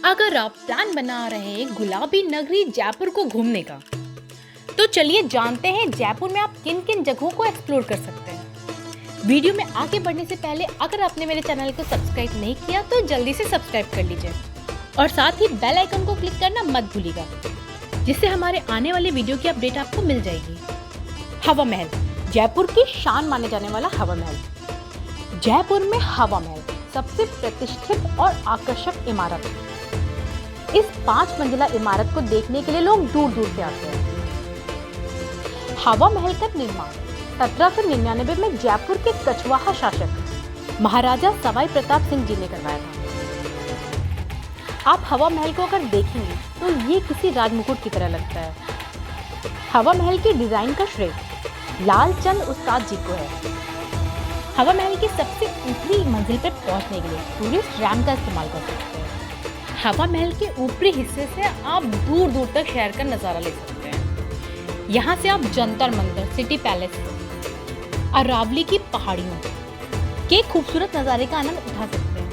अगर आप प्लान बना रहे हैं गुलाबी नगरी जयपुर को घूमने का, तो चलिए जानते हैं जयपुर में आप किन किन जगहों को एक्सप्लोर कर सकते हैं। वीडियो में आगे बढ़ने से पहले अगर आपने मेरे चैनल को सब्सक्राइब नहीं किया तो जल्दी से सब्सक्राइब कर लीजिए और साथ ही बेल आइकन को क्लिक करना मत भूलिएगा, जिससे हमारे आने वाले वीडियो की अपडेट आपको मिल जाएगी। हवा महल, जयपुर की शान माने जाने वाला हवा महल। जयपुर में हवा महल सबसे प्रतिष्ठित और आकर्षक इमारत है। इस 5 मंजिला इमारत को देखने के लिए लोग दूर दूर से आते हैं। हवा महल का निर्माण 1799 में जयपुर के कछवाहा शासक महाराजा सवाई प्रताप सिंह जी ने करवाया था। आप हवा महल को अगर देखेंगे तो ये किसी राजमुकुट की तरह लगता है। हवा महल के डिजाइन का श्रेय लालचंद उस्ताद जी को है। हवा महल की सबसे ऊपरी मंजिल पर पहुंचने के लिए टूरिस्ट रैंप का इस्तेमाल कर सकते हैं। हवा महल के ऊपरी हिस्से से आप दूर दूर तक शहर का नज़ारा ले सकते हैं। यहाँ से आप जंतर मंतर, सिटी पैलेस, अरावली की पहाड़ियों के खूबसूरत नज़ारे का आनंद उठा सकते हैं।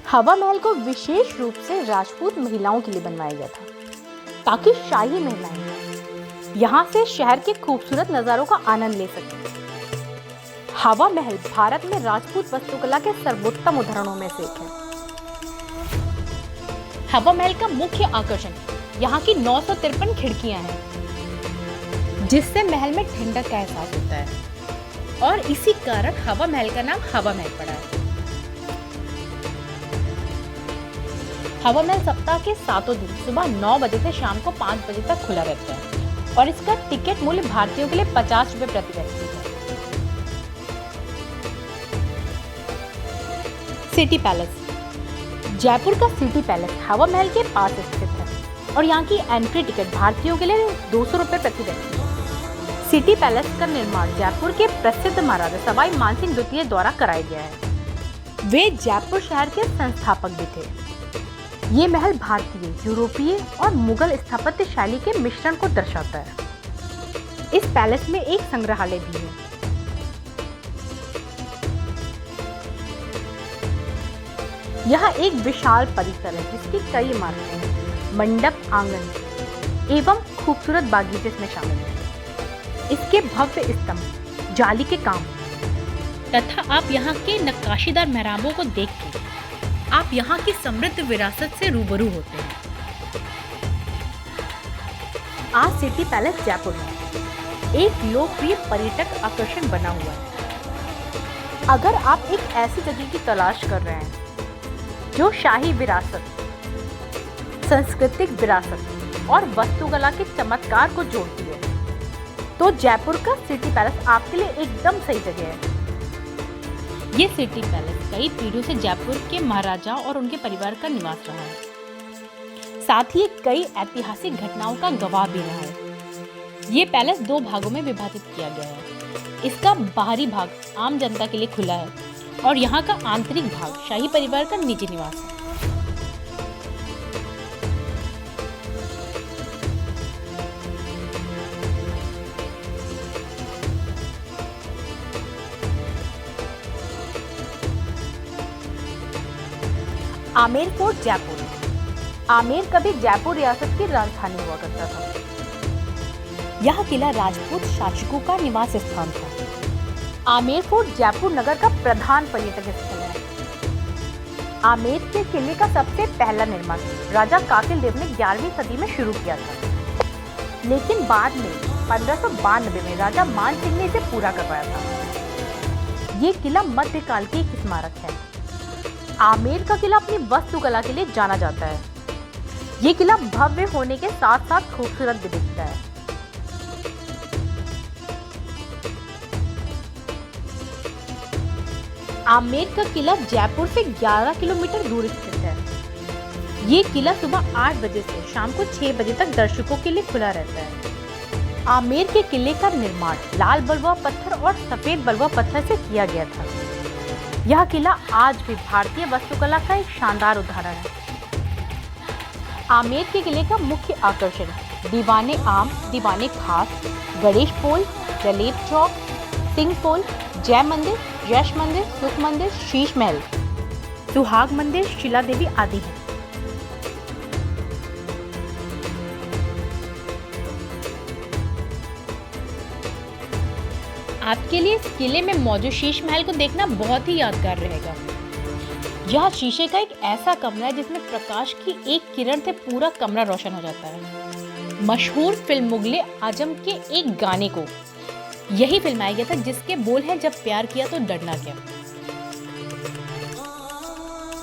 हवा महल को विशेष रूप से राजपूत महिलाओं के लिए बनवाया गया था, ताकि शाही महिलाएं यहाँ से शहर के खूबसूरत नज़ारों का आनंद ले सकें। हवा महल भारत में राजपूत वास्तुकला के सर्वोत्तम उदाहरणों में से एक है। हवा महल का मुख्य आकर्षण यहाँ की 953 खिड़कियां हैं, जिससे महल में ठंडक का एहसास होता है और इसी कारण हवा महल का नाम हवा महल पड़ा है। हवा महल सप्ताह के 7 दिन सुबह 9 बजे से शाम को 5 बजे तक खुला रहता है और इसका टिकट मूल्य भारतीयों के लिए 50 रुपए प्रति व्यक्ति है। सिटी पैलेस, जयपुर का सिटी पैलेस हवा महल के पास स्थित है और यहाँ की एंट्री टिकट भारतीयों के लिए 200 रुपए प्रति व्यक्ति है। सिटी पैलेस का निर्माण जयपुर के प्रसिद्ध महाराजा सवाई मानसिंह द्वितीय द्वारा कराया गया है। वे जयपुर शहर के संस्थापक भी थे। ये महल भारतीय, यूरोपीय और मुगल स्थापत्य शैली के मिश्रण को दर्शाता है। इस पैलेस में एक संग्रहालय भी है। यहाँ एक विशाल परिसर है जिसकी कई इमारतें हैं, मंडप, आंगन एवं खूबसूरत बागीचे इसमें शामिल हैं। इसके भव्य स्तंभ, जाली के काम तथा आप यहाँ के नक्काशीदार मेहराबों को देख के आप यहाँ की समृद्ध विरासत से रूबरू होते हैं। आज सिटी पैलेस जयपुर में एक लोकप्रिय पर्यटक आकर्षण बना हुआ है। अगर आप एक ऐसी जगह की तलाश कर रहे हैं जो शाही विरासत, सांस्कृतिक विरासत और वास्तुकला के चमत्कार को जोड़ती है, तो जयपुर का सिटी पैलेस आपके लिए एकदम सही जगह है। ये सिटी पैलेस कई पीढ़ियों से जयपुर के महाराजा और उनके परिवार का निवास रहा है। साथ ही कई ऐतिहासिक घटनाओं का गवाह भी रहा है। ये पैलेस 2 भागों में विभाजित किया गया है। इसका बाहरी भाग आम जनता के लिए खुला है और यहाँ का आंतरिक भाग शाही परिवार का निजी निवास है। आमेर फोर्ट जयपुर। आमेर कभी जयपुर रियासत की राजधानी हुआ करता था। यह किला राजपूत शासकों का निवास स्थान था। आमेर फोर्ट जयपुर नगर का प्रधान पर्यटक स्थल है। आमेर के किले का सबसे पहला निर्माण राजा कातिल देव ने 11वीं सदी में शुरू किया था, लेकिन बाद में 1592 में राजा मान सिंह ने इसे पूरा करवाया था। ये किला मध्यकाल की एक स्मारक है। आमेर का किला अपनी वास्तुकला के लिए जाना जाता है। ये किला भव्य होने के साथ साथ खूबसूरत भी दिखता है। आमेर का किला जयपुर से 11 किलोमीटर दूर स्थित है। ये किला सुबह 8 बजे से शाम को 6 बजे तक दर्शकों के लिए खुला रहता है। आमेर के किले का निर्माण लाल बलुआ पत्थर और सफेद बलुआ पत्थर से किया गया था। यह किला आज भी भारतीय वास्तुकला का एक शानदार उदाहरण है। आमेर के किले का मुख्य आकर्षण दीवाने आम, दीवाने खास, गणेश पोल, जलेब चौक, सिंह पोल, जय मंदिर, यश मंदिर, सुख मंदिर, शीश महल सुहाग मंदिर, शिला देवी आदि हैं। आपके लिए इस किले में मौजूद शीश महल को देखना बहुत ही यादगार रहेगा। यह शीशे का एक ऐसा कमरा है जिसमें प्रकाश की एक किरण से पूरा कमरा रोशन हो जाता है। मशहूर फिल्म मुगले आजम के एक गाने को यही फिल्माया गया था, जिसके बोल हैं, जब प्यार किया तो डरना क्या।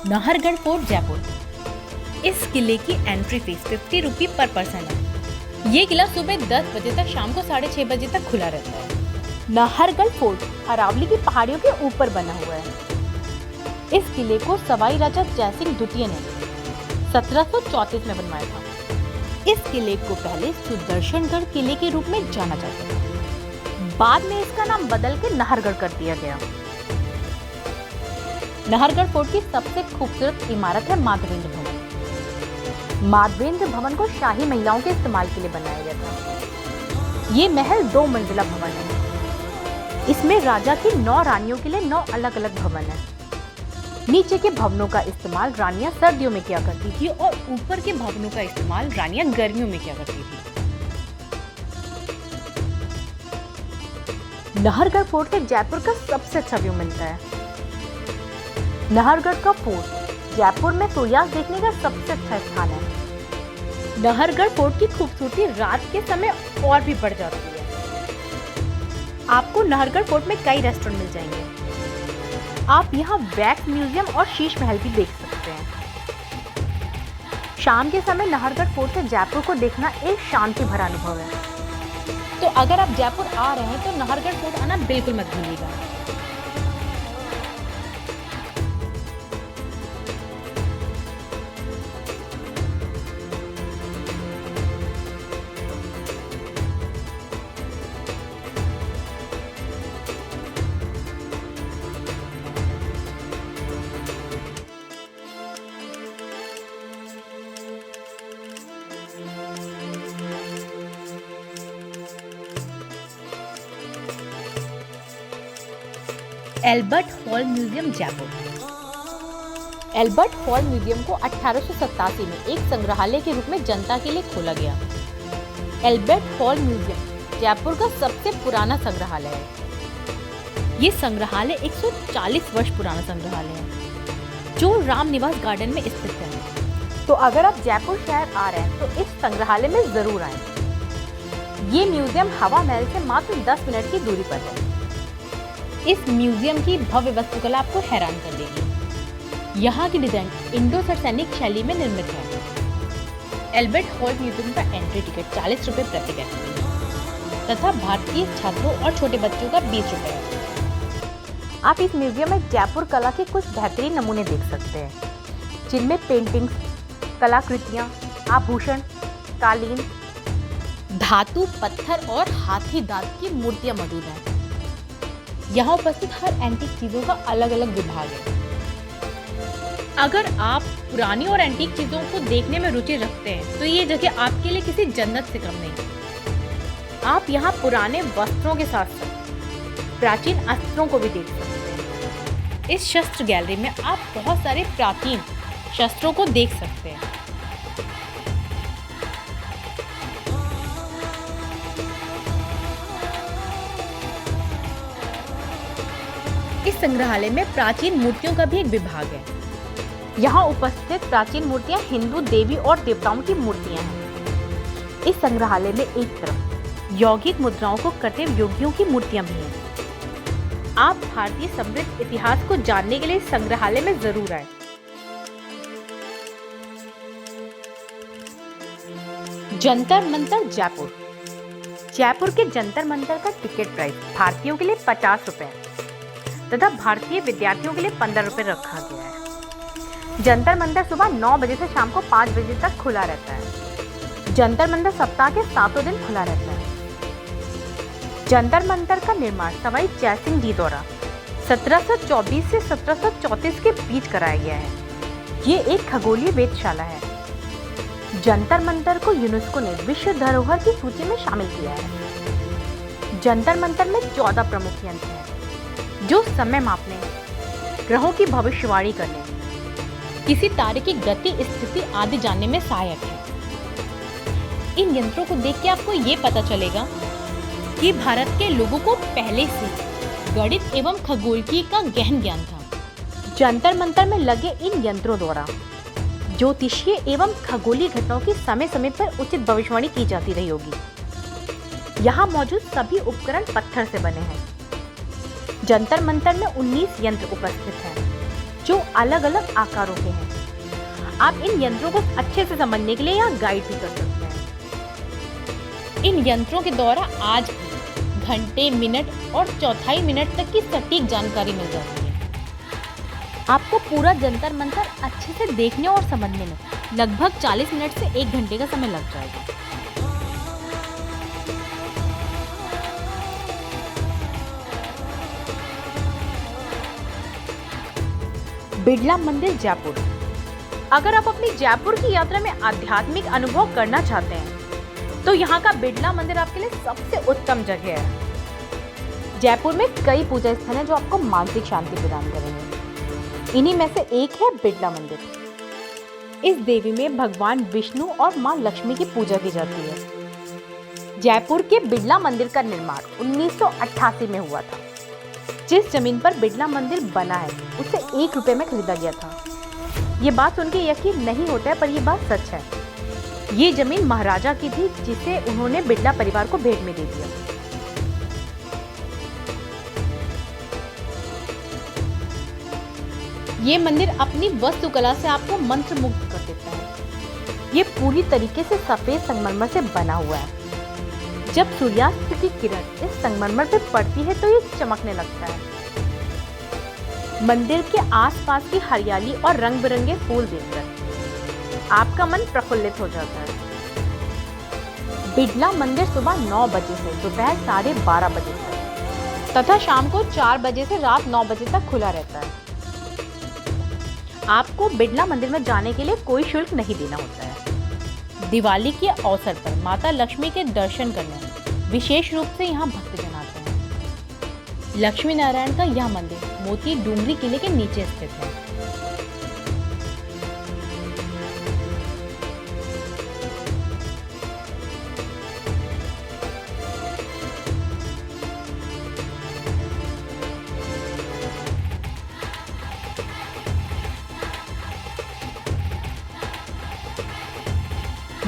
नाहरगढ़ फोर्ट, जयपुर। इस किले की एंट्री फीस 50 रुपये पर पर्सन है। ये किला सुबह 10 बजे तक शाम को 6:30 बजे तक खुला रहता है। नाहरगढ़ फोर्ट अरावली की पहाड़ियों के ऊपर बना हुआ है। इस किले को सवाई राजा जयसिंह द्वितीय ने 1734 में बनवाया था। इस किले को पहले सुदर्शनगढ़ किले के रूप में जाना जाता था। बाद में इसका नाम बदल के नाहरगढ़ कर दिया गया। नाहरगढ़ फोर्ट की सबसे खूबसूरत इमारत है माधवेंद्र भवन। माधवेंद्र भवन को शाही महिलाओं के इस्तेमाल के लिए बनाया गया था। ये महल 2 मंजिला भवन है। इसमें राजा की 9 रानियों के लिए 9 अलग अलग भवन है। नीचे के भवनों का इस्तेमाल रानियां सर्दियों में किया करती थी और ऊपर के भवनों का इस्तेमाल रानियां गर्मियों में किया करती थी। नाहरगढ़ फोर्ट से जयपुर का सबसे अच्छा व्यू मिलता है। नाहरगढ़ का फोर्ट जयपुर में सूर्यास्त देखने का सबसे अच्छा स्थान है। नाहरगढ़ फोर्ट की खूबसूरती रात के समय और भी बढ़ जाती है। आपको नाहरगढ़ फोर्ट में कई रेस्टोरेंट मिल जाएंगे। आप यहाँ वैक्स म्यूजियम और शीश महल भी देख सकते हैं। शाम के समय नाहरगढ़ फोर्ट से जयपुर को देखना एक शांति भरा अनुभव है। तो अगर आप जयपुर आ रहे हैं तो नाहरगढ़ फोर्ट आना बिल्कुल मत भूलिएगा। Albert hall museum, Jaipur. Albert hall museum को 1887 में एक संग्रहालय के रूप में जनता के लिए खोला गया। एल्बर्ट हॉल म्यूजियम जयपुर का सबसे पुराना संग्रहालय है। ये संग्रहालय 140 वर्ष पुराना संग्रहालय है जो रामनिवास गार्डन में स्थित है। तो अगर आप जयपुर शहर आ रहे हैं तो इस संग्रहालय में जरूर आएं। ये म्यूजियम हवा महल से मात्र 10 मिनट की दूरी पर है। इस म्यूजियम की भव्य वास्तुकला आपको हैरान कर देगी। यहाँ की डिजाइन इंडो सैनिक शैली में निर्मित है। एल्बर्ट हॉल म्यूजियम का एंट्री टिकट 40 रुपये प्रति व्यक्ति तथा भारतीय छात्रों और छोटे बच्चों का 20 रुपये है। आप इस म्यूजियम में जयपुर कला के कुछ बेहतरीन नमूने देख सकते हैं, जिनमें पेंटिंग्स, कलाकृतियाँ, आभूषण, कालीन, धातु, पत्थर और हाथी दांत की मूर्तियाँ मौजूद हैं। यहाँ उपस्थित हर एंटीक चीजों का अलग अलग विभाग है। अगर आप पुरानी और एंटीक चीजों को देखने में रुचि रखते हैं तो ये जगह आपके लिए किसी जन्नत से कम नहीं। आप यहाँ पुराने वस्त्रों के साथ साथ प्राचीन अस्त्रों को भी देख सकते हैं। इस शस्त्र गैलरी में आप बहुत सारे प्राचीन शस्त्रों को देख सकते हैं। इस संग्रहालय में प्राचीन मूर्तियों का भी एक विभाग है। यहाँ उपस्थित प्राचीन मूर्तियाँ हिंदू देवी और देवताओं की मूर्तियाँ हैं। इस संग्रहालय में एक तरफ यौगिक मुद्राओं को करते योगियों की मूर्तियाँ भी हैं। आप भारतीय समृद्ध इतिहास को जानने के लिए इस संग्रहालय में जरूर आए। जंतर मंतर, जयपुर। जयपुर के जंतर मंतर का टिकट प्राइस भारतीयों के लिए 50 रुपए है तथा भारतीय विद्यार्थियों के लिए 15 रुपए रखा गया है। जंतर मंतर सुबह 9 बजे से शाम को 5 बजे तक खुला रहता है। जंतर मंतर सप्ताह के 7 दिन खुला रहता है। जंतर मंतर का निर्माण सवाई जयसिंह जी द्वारा 1724 से 1734 के बीच कराया गया है। ये एक खगोलीय वेधशाला है। जंतर मंतर को यूनेस्को ने विश्व धरोहर की सूची में शामिल किया है। जंतर मंतर में 14 प्रमुख यंत्र हैं जो समय मापने, ग्रहों की भविष्यवाणी करने किसी तारे की गति, स्थिति आदि जानने में सहायक है। इन यंत्रों को देख के आपको ये पता चलेगा कि भारत के लोगों को पहले से गणित एवं खगोलकी का गहन ज्ञान था। जंतर मंतर में लगे इन यंत्रों द्वारा ज्योतिषीय एवं खगोलीय घटनाओं की समय समय पर उचित भविष्यवाणी की जाती रही होगी। यहाँ मौजूद सभी उपकरण पत्थर से बने हैं। जंतर मंतर में 19 यंत्र उपस्थित हैं, जो अलग अलग आकारों के हैं। आप इन यंत्रों को अच्छे से समझने के लिए यहाँ गाइड भी कर सकते हैं। इन यंत्रों के द्वारा आज भी घंटे, मिनट और चौथाई मिनट तक की सटीक जानकारी मिल जाती है। आपको पूरा जंतर मंतर अच्छे से देखने और समझने में लगभग 40 मिनट से 1 घंटे का समय लग जाएगा। बिड़ला मंदिर, जयपुर। अगर आप अपनी जयपुर की यात्रा में आध्यात्मिक अनुभव करना चाहते हैं तो यहाँ का बिड़ला मंदिर आपके लिए सबसे उत्तम जगह है। जयपुर में कई पूजा स्थल हैं जो आपको मानसिक शांति प्रदान करेंगे। इन्हीं में से एक है बिड़ला मंदिर। इस देवी में भगवान विष्णु और मां लक्ष्मी की पूजा की जाती है। जयपुर के बिड़ला मंदिर का निर्माण 1988 में हुआ था। जिस जमीन पर बिड़ला मंदिर बना है उसे 1 रुपए में खरीदा गया था। ये बात सुन के यकीन नहीं होता है, पर यह बात सच है। ये जमीन महाराजा की थी, जिसे उन्होंने बिड़ला परिवार को भेंट में दे दिया। ये मंदिर अपनी वास्तुकला से आपको मंत्रमुग्ध कर देता है। ये पूरी तरीके से सफेद संगमरमर से बना हुआ है। जब सूर्यास्त की किरण इस संगमरमर पे पड़ती है तो ये चमकने लगता है। मंदिर के आसपास की हरियाली और रंग बिरंगे फूल देखकर आपका मन प्रफुल्लित हो जाता है। बिड़ला मंदिर सुबह 9 बजे से दोपहर 12:30 बजे तक तथा शाम को 4 बजे से रात 9 बजे तक खुला रहता है। आपको बिड़ला मंदिर में जाने के लिए कोई शुल्क नहीं देना होता है। दिवाली के अवसर पर माता लक्ष्मी के दर्शन करने विशेष रूप से यहाँ भक्तजन आते हैं। लक्ष्मी नारायण का यह मंदिर मोती डूंगरी किले के नीचे स्थित है।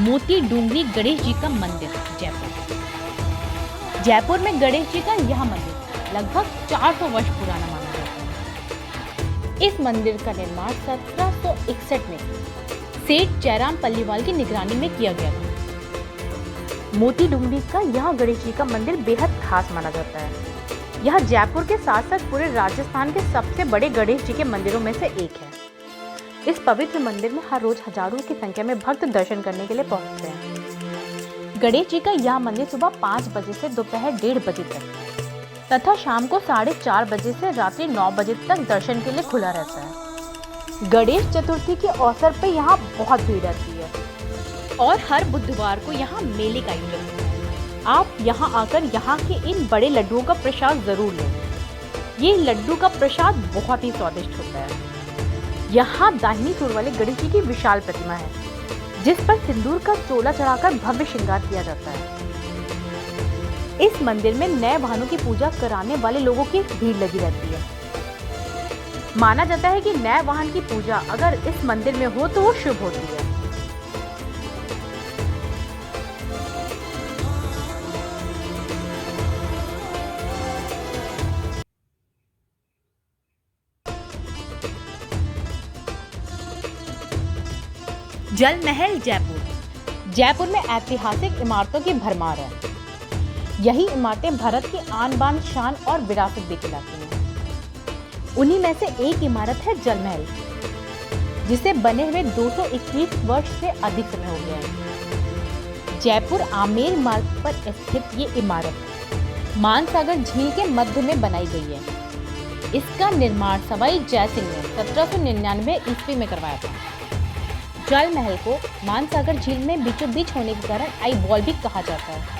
मोती डूंगरी गणेश जी का मंदिर, जयपुर। जयपुर में गणेश जी का यह मंदिर लगभग 400 वर्ष पुराना माना जाता है। इस मंदिर का निर्माण 1761 में सेठ जयराम पल्लीवाल की निगरानी में किया गया था। मोती डूंगरी का यह गणेश जी का मंदिर बेहद खास माना जाता है। यह जयपुर के साथ साथ पूरे राजस्थान के सबसे बड़े गणेश जी के मंदिरों में से एक है। इस पवित्र मंदिर में हर रोज हजारों की संख्या में भक्त दर्शन करने के लिए पहुंचते हैं। गणेश जी का यह मंदिर सुबह 5 बजे से दोपहर 1:30 बजे तक तथा शाम को 4:30 बजे से रात्रि 9 बजे तक दर्शन के लिए खुला रहता है। गणेश चतुर्थी के अवसर पर यहाँ बहुत भीड़ रहती है और हर बुधवार को यहाँ मेले का आयोजन होता है। आप यहाँ आकर यहाँ के इन बड़े लड्डुओं का प्रसाद जरूर लें। ये लड्डू का प्रसाद बहुत ही स्वादिष्ट होता है। यहाँ दाहिनी सुर वाले गणेश जी की विशाल प्रतिमा है, जिस पर सिंदूर का चोला चढ़ाकर भव्य श्रृंगार किया जाता है। इस मंदिर में नए वाहनों की पूजा कराने वाले लोगों की भीड़ लगी रहती है। माना जाता है कि नए वाहन की पूजा अगर इस मंदिर में हो तो वो शुभ होती है। जल महल, जयपुर। जयपुर में ऐतिहासिक इमारतों की भरमार है। यही इमारतें भारत की आन बान शान और विरासत भी खिलाती हैं। उन्हीं में से एक इमारत है जल महल, जिसे बने हुए 221 वर्ष से अधिक समय हो गया है। जयपुर आमेर मार्ग पर स्थित ये इमारत मानसागर झील के मध्य में बनाई गई है। इसका निर्माण सवाई जयसिंह ने 1799 ईस्वी में करवाया था। जल महल को मानसागर झील में बीचों बीच होने के कारण आई वॉल भी कहा जाता है।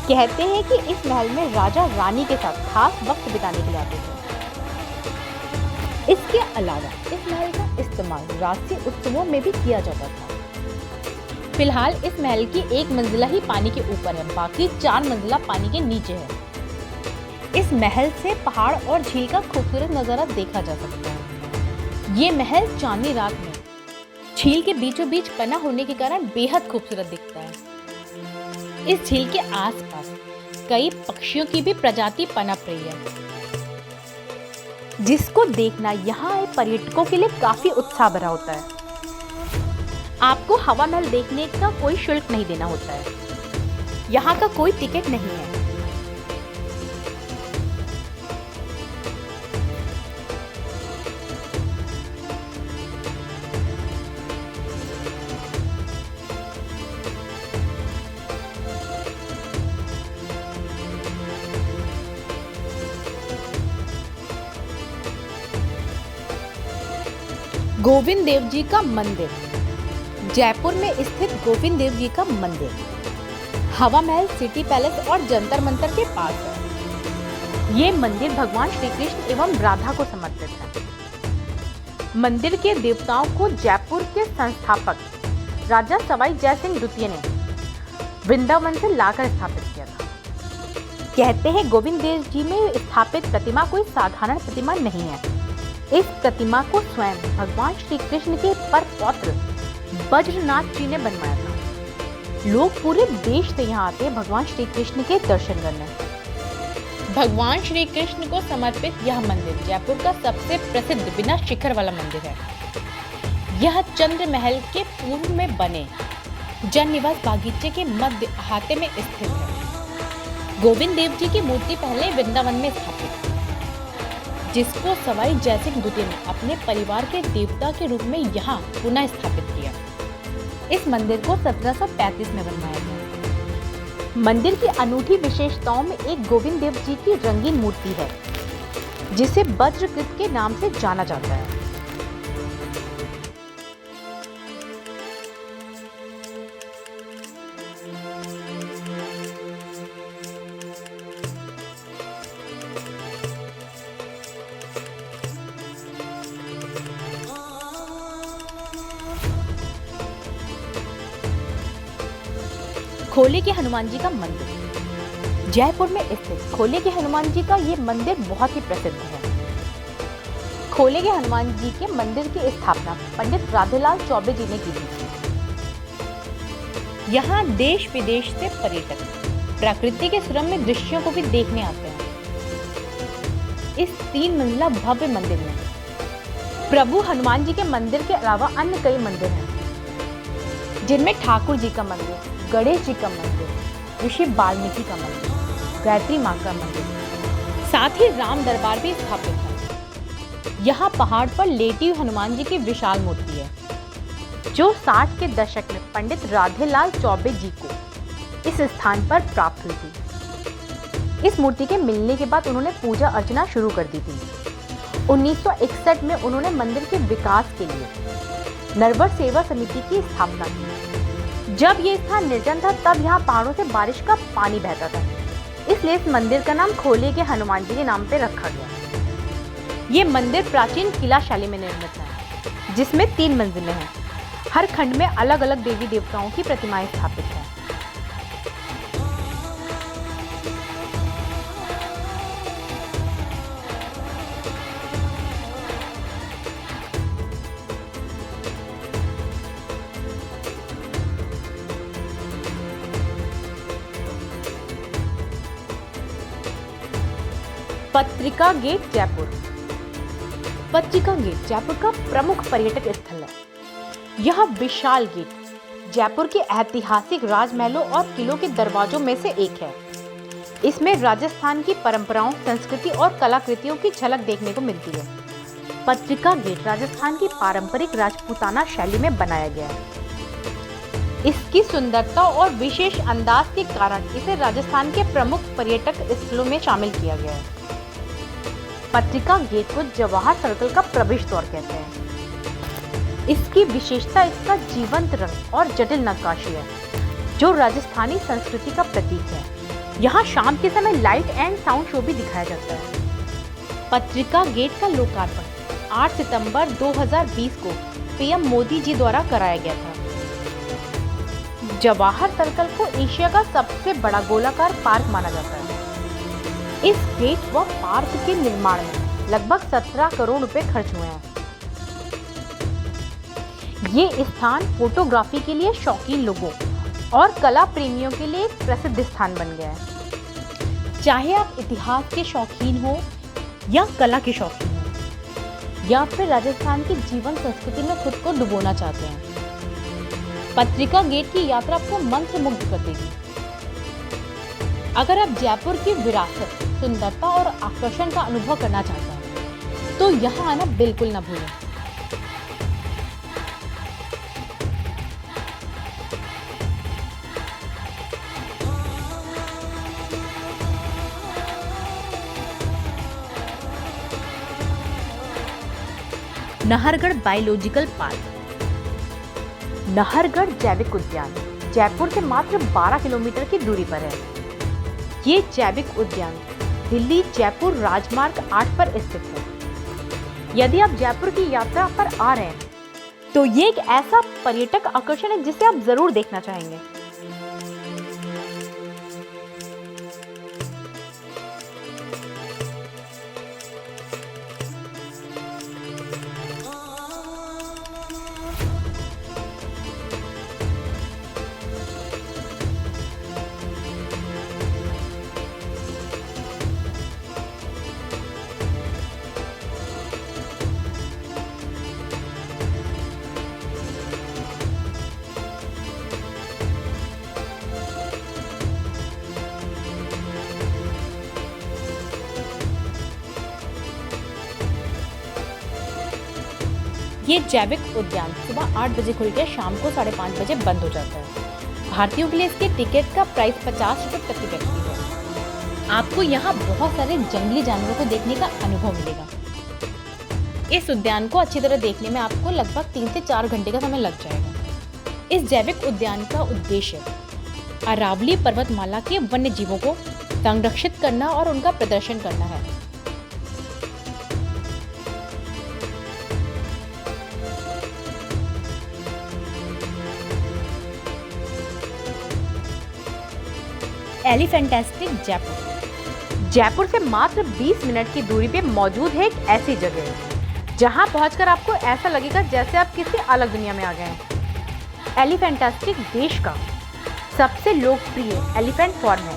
कहते हैं कि इस महल में राजा रानी के साथ खास वक्त बिताने के लिए आते थे। इसके अलावा इस महल का इस्तेमाल राष्ट्रीय उत्सवों में भी किया जाता था। फिलहाल इस महल की एक मंजिला ही पानी के ऊपर है, बाकी 4 मंजिला पानी के नीचे है। इस महल से पहाड़ और झील का खूबसूरत नजारा देखा जा सकता है। ये महल चांदनी रात में झील के बीचों बीच बना होने के कारण बेहद खूबसूरत दिखता है। इस झील के आसपास कई पक्षियों की भी प्रजाति पनप रही है, जिसको देखना यहाँ आए पर्यटकों के लिए काफी उत्साह भरा होता है। आपको हवा महल देखने का कोई शुल्क नहीं देना होता है, यहाँ का कोई टिकट नहीं है। गोविंद देव जी का मंदिर। जयपुर में स्थित गोविंद देव जी का मंदिर हवा महल, सिटी पैलेस और जंतर मंतर के पास है। ये मंदिर भगवान श्री कृष्ण एवं राधा को समर्पित है। मंदिर के देवताओं को जयपुर के संस्थापक राजा सवाई जय सिंह द्वितीय ने वृंदावन से लाकर स्थापित किया था। कहते हैं गोविंद देव जी में स्थापित प्रतिमा कोई साधारण प्रतिमा नहीं है। इस प्रतिमा को स्वयं भगवान श्री कृष्ण के पर पौत्र वज्रनाथ जी ने बनवाया था। लोग पूरे देश से यहाँ आते हैं भगवान श्री कृष्ण के दर्शन करने। भगवान श्री कृष्ण को समर्पित यह मंदिर जयपुर का सबसे प्रसिद्ध बिना शिखर वाला मंदिर है। यह चंद्र महल के पूर्व में बने जन निवास बागीचे के मध्य अहाते में स्थित है। गोविंद देव जी की मूर्ति पहले वृंदावन में स्थापित, जिसको सवाई जयसिंह द्वितीय ने अपने परिवार के देवता के रूप में यहाँ पुनः स्थापित किया। इस मंदिर को 1735 में बनवाया गया। मंदिर की अनूठी विशेषताओं में एक गोविंद देव जी की रंगीन मूर्ति है, जिसे वज्रकृत के नाम से जाना जाता है। खोले के हनुमान जी का मंदिर। जयपुर में स्थित खोले के हनुमान जी का ये मंदिर बहुत ही प्रसिद्ध है। खोले के हनुमान जी के मंदिर की स्थापना पंडित राधेलाल चौबे जी ने की थी। यहाँ देश विदेश से पर्यटक प्रकृति के सुरम्य दृश्यों को भी देखने आते हैं। इस 3 मंजिला भव्य मंदिर में प्रभु हनुमान जी के मंदिर के अलावा अन्य कई मंदिर हैं, जिनमें ठाकुर जी का मंदिर, गणेश जी का मंदिर, ऋषि वाल्मीकि का मंदिर, गायत्री मां का मंदिर, साथ ही राम दरबार भी स्थापित है। यहाँ पहाड़ पर लेटी हुई हनुमान जी की विशाल मूर्ति है, जो 60 के दशक में पंडित राधेलाल चौबे जी को इस स्थान पर प्राप्त हुई थी। इस मूर्ति के मिलने के बाद उन्होंने पूजा अर्चना शुरू कर दी थी। 1961 में उन्होंने मंदिर के विकास के लिए नरवर सेवा समिति की स्थापना की। जब ये स्थान निर्जन था, तब यहाँ पहाड़ों से बारिश का पानी बहता था, इसलिए इस मंदिर का नाम खोले के हनुमान जी के नाम पे रखा गया। ये मंदिर प्राचीन किला शैली में निर्मित है, जिसमें 3 मंजिलें हैं। हर खंड में अलग अलग देवी देवताओं की प्रतिमाएं स्थापित हैं। पत्रिका गेट जयपुर। पत्रिका गेट जयपुर का प्रमुख पर्यटक स्थल है। यह विशाल गेट जयपुर के ऐतिहासिक राजमहलों और किलों के दरवाजों में से एक है। इसमें राजस्थान की परंपराओं, संस्कृति और कलाकृतियों की झलक देखने को मिलती है। पत्रिका गेट राजस्थान की पारंपरिक राजपूताना शैली में बनाया गया है। इसकी सुंदरता और विशेष अंदाज के कारण इसे राजस्थान के प्रमुख पर्यटक स्थलों में शामिल किया गया है। पत्रिका गेट को जवाहर सर्कल का प्रवेश द्वार कहते हैं। इसकी विशेषता इसका जीवंत रंग और जटिल नक्काशी है, जो राजस्थानी संस्कृति का प्रतीक है। यहाँ शाम के समय लाइट एंड साउंड शो भी दिखाया जाता है। पत्रिका गेट का लोकार्पण 8 सितंबर 2020 को पीएम मोदी जी द्वारा कराया गया था। जवाहर सर्कल को एशिया का सबसे बड़ा गोलाकार पार्क माना जाता है। इस गेट व पार्क के निर्माण में लगभग 17 करोड़ रुपए खर्च हुए हैं। ये स्थान फोटोग्राफी के लिए शौकीन लोगों और कला प्रेमियों के लिए एक प्रसिद्ध स्थान बन गया है। चाहे आप इतिहास के शौकीन हो या कला के शौकीन हो या फिर राजस्थान की जीवन संस्कृति में खुद को डुबोना चाहते हैं, पत्रिका गेट की यात्रा आपको मंत्रमुग्ध कर देगी। अगर आप जयपुर की विरासत, सुंदरता और आकर्षण का अनुभव करना चाहते हैं तो यहाँ आना बिल्कुल न भूलें। Nahargarh biological park. नाहरगढ़ जैविक उद्यान जयपुर से मात्र 12 किलोमीटर की दूरी पर है। ये जैविक उद्यान दिल्ली जयपुर राजमार्ग 8 पर स्थित है। यदि आप जयपुर की यात्रा पर आ रहे हैं तो ये एक ऐसा पर्यटक आकर्षण है जिसे आप जरूर देखना चाहेंगे। ये जैविक उद्यान सुबह 8 बजे खुलकर शाम को 5:30 बजे बंद हो जाता है। भारतीयों के लिए इसके टिकट का प्राइस 50 रुपये प्रति व्यक्ति है। आपको यहाँ बहुत सारे जंगली जानवरों को देखने का अनुभव मिलेगा। इस उद्यान को अच्छी तरह देखने में आपको लगभग 3 से 4 घंटे का समय लग जाएगा। इस जैविक उद्यान का उद्देश्य अरावली पर्वतमाला के वन्य जीवों को संरक्षित करना और उनका प्रदर्शन करना है। एलिफेंटास्टिक जयपुर। जयपुर से मात्र 20 मिनट की दूरी पे मौजूद है एक ऐसी जगह जहां पहुंचकर आपको ऐसा लगेगा जैसे आप किसी अलग दुनिया में आ गए हैं। एलिफेंटास्टिक देश का सबसे लोकप्रिय एलिफेंट फॉर्म है।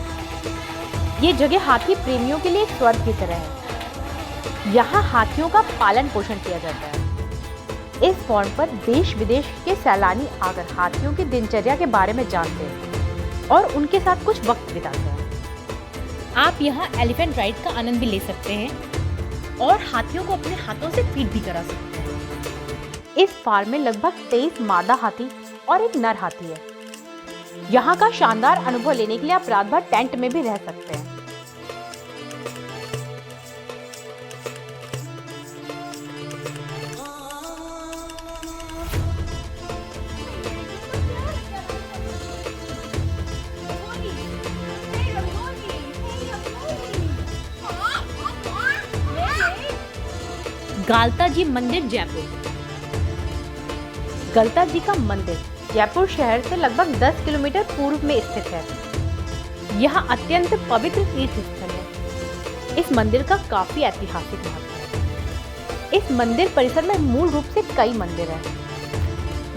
ये जगह हाथी प्रेमियों के लिए एक स्वर्ग की तरह है। यहाँ हाथियों का पालन पोषण किया जाता है। इस फॉर्म पर देश विदेश के सैलानी आकर हाथियों की दिनचर्या के बारे में जानते हैं और उनके साथ कुछ वक्त बिताते हैं। आप यहाँ एलिफेंट राइड का आनंद भी ले सकते हैं और हाथियों को अपने हाथों से फीड भी करा सकते हैं। इस फार्म में लगभग 23 मादा हाथी और एक नर हाथी है। यहाँ का शानदार अनुभव लेने के लिए आप रात भर टेंट में भी रह सकते हैं। गलता जी मंदिर जयपुर। गलता जी का मंदिर जयपुर शहर से लगभग 10 किलोमीटर पूर्व में स्थित है। यह अत्यंत पवित्र तीर्थ स्थल है। इस मंदिर का काफी ऐतिहासिक महत्व है। इस मंदिर परिसर में मूल रूप से कई मंदिर हैं,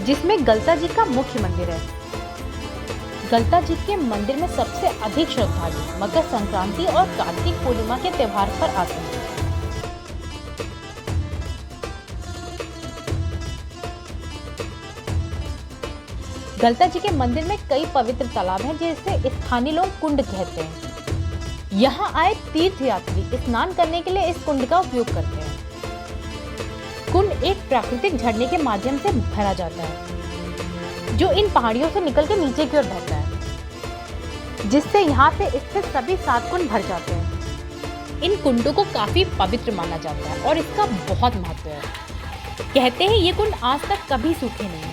जिसमें गलता जी का मुख्य मंदिर है। गलता जी के मंदिर में सबसे अधिक श्रद्धालु मकर संक्रांति और कार्तिक पूर्णिमा के त्योहार पर आते हैं। गलता जी के मंदिर में कई पवित्र तालाब हैं जिसे स्थानीय लोग कुंड कहते हैं। यहाँ आए तीर्थयात्री स्नान करने के लिए इस कुंड का उपयोग करते हैं। कुंड एक प्राकृतिक झरने के माध्यम से भरा जाता है, जो इन पहाड़ियों से निकल के नीचे की ओर बहता है, जिससे यहाँ पे स्थित सभी 7 कुंड भर जाते हैं। इन कुंडों को काफी पवित्र माना जाता है और इसका बहुत महत्व है। कहते हैं ये कुंड आज तक कभी सूखे नहीं।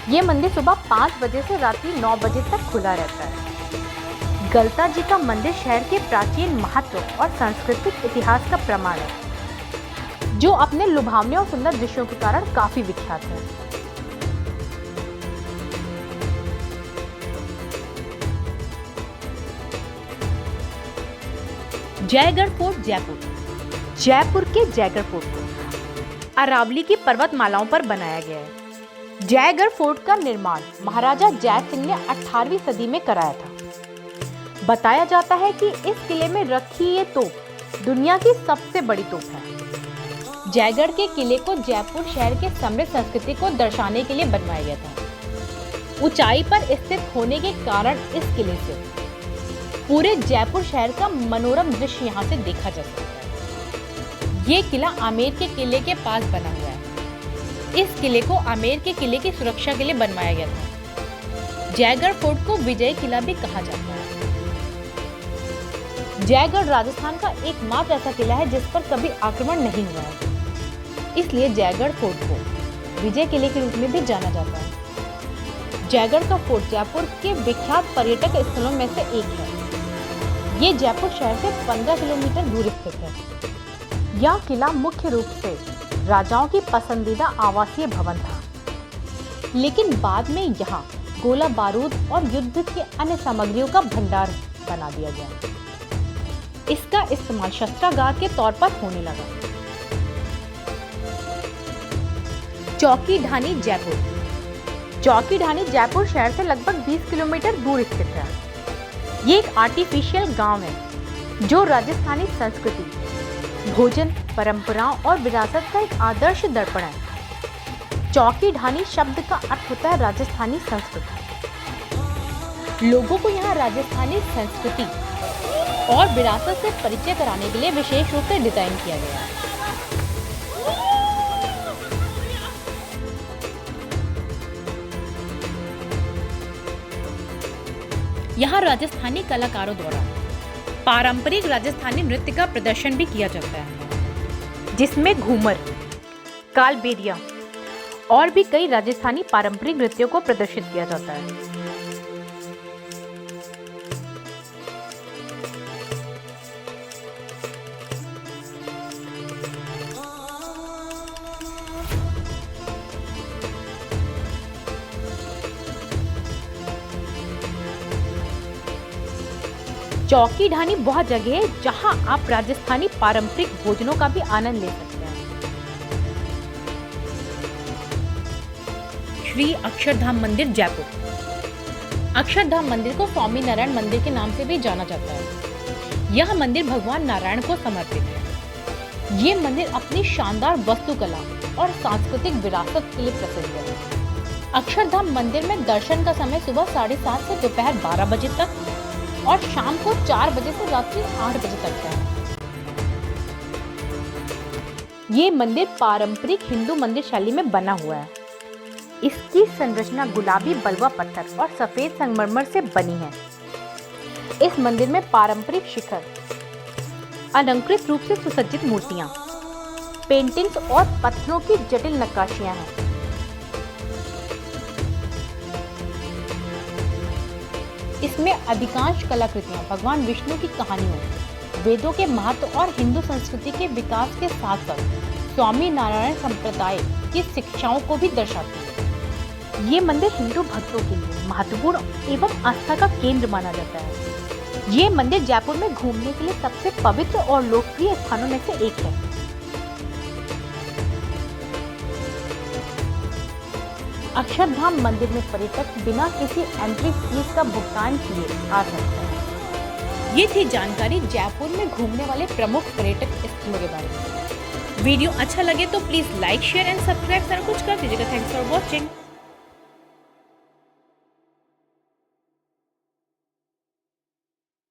ये मंदिर सुबह 5 बजे से रात्रि 9 बजे तक खुला रहता है। गलता जी का मंदिर शहर के प्राचीन महत्व और सांस्कृतिक इतिहास का प्रमाण है। जो अपने लुभावने और सुंदर दृश्यों के कारण काफी विख्यात है। जयगढ़ फोर्ट जयपुर। जयपुर के जयगढ़ फोर्ट को अरावली की पर्वतमालाओं पर बनाया गया है। जयगढ़ फोर्ट का निर्माण महाराजा जय सिंह ने 18वीं सदी में कराया था। बताया जाता है कि इस किले में रखी ये तोप दुनिया की सबसे बड़ी तोप है। जयगढ़ के किले को जयपुर शहर के समृद्ध संस्कृति को दर्शाने के लिए बनवाया गया था। ऊंचाई पर स्थित होने के कारण इस किले से पूरे जयपुर शहर का मनोरम दृश्य यहाँ से देखा जा सकता है। ये किला आमेर के किले के पास बना हुआ है। इस किले को आमेर के किले की सुरक्षा के लिए बनवाया गया था। जयगढ़ फोर्ट को विजय किला भी कहा जाता है। जयगढ़ राजस्थान का एकमात्र ऐसा किला है जिस पर कभी आक्रमण नहीं हुआ है, इसलिए जयगढ़ फोर्ट को विजय किले के रूप में भी जाना जाता है। जयगढ़ का फोर्ट जयपुर के विख्यात पर्यटक स्थलों में से एक है। ये जयपुर शहर से 15 किलोमीटर दूर स्थित है। यह किला मुख्य रूप से राजाओं की पसंदीदा आवासीय भवन था, लेकिन बाद में यहाँ गोला बारूद और युद्ध के अन्य सामग्रियों का भंडार बना दिया गया। इसका इस्तेमाल शस्त्रागार के तौर पर होने लगा। चौकीढानी जयपुर। चौकीढानी जयपुर शहर से लगभग 20 किलोमीटर दूर स्थित है। ये एक आर्टिफिशियल गांव है जो राजस्थानी संस्कृति, भोजन, परंपराओं और विरासत का एक आदर्श दर्पण है। चौकीढानी शब्द का अर्थ होता है राजस्थानी संस्कृति। लोगों को यहाँ राजस्थानी संस्कृति और विरासत से परिचय कराने के लिए विशेष रूप से डिजाइन किया गया है। यहाँ राजस्थानी कलाकारों द्वारा पारंपरिक राजस्थानी नृत्य का प्रदर्शन भी किया जाता है, जिसमें घूमर, कालबेलिया और भी कई राजस्थानी पारंपरिक नृत्यों को प्रदर्शित किया जाता है। चौकीढानी वह जगह है जहां आप राजस्थानी पारंपरिक भोजनों का भी आनंद ले सकते हैं। श्री अक्षरधाम मंदिर जयपुर। अक्षरधाम मंदिर को स्वामी नारायण मंदिर के नाम से भी जाना जाता है। यह मंदिर भगवान नारायण को समर्पित है। ये मंदिर अपनी शानदार वास्तुकला और सांस्कृतिक विरासत के लिए प्रसिद्ध है। अक्षरधाम मंदिर में दर्शन का समय सुबह 7:30 से दोपहर 12 बजे तक और शाम को 4 बजे से रात्रि 8 बजे तक है। ये मंदिर पारंपरिक हिंदू मंदिर शैली में बना हुआ है। इसकी संरचना गुलाबी बलुआ पत्थर और सफेद संगमरमर से बनी है। इस मंदिर में पारंपरिक शिखर, अलंकृत रूप से सुसज्जित मूर्तियां, पेंटिंग्स और पत्थरों की जटिल नक्काशियां हैं। इसमें अधिकांश कलाकृतियां भगवान विष्णु की कहानियों, वेदों के महत्व और हिंदू संस्कृति के विकास के साथ साथ स्वामी नारायण संप्रदाय की शिक्षाओं को भी दर्शाती है। ये मंदिर हिंदू भक्तों के लिए महत्वपूर्ण एवं आस्था का केंद्र माना जाता है। ये मंदिर जयपुर में घूमने के लिए सबसे पवित्र और लोकप्रिय स्थानों में से एक है। अक्षरधाम मंदिर में पर्यटक बिना किसी एंट्री फीस का भुगतान किए आ सकते हैं। ये थी जानकारी जयपुर में घूमने वाले प्रमुख पर्यटक स्थलों के बारे में। वीडियो अच्छा लगे तो please like, share and subscribe सारा कुछ कर दीजिएगा। Thanks for watching.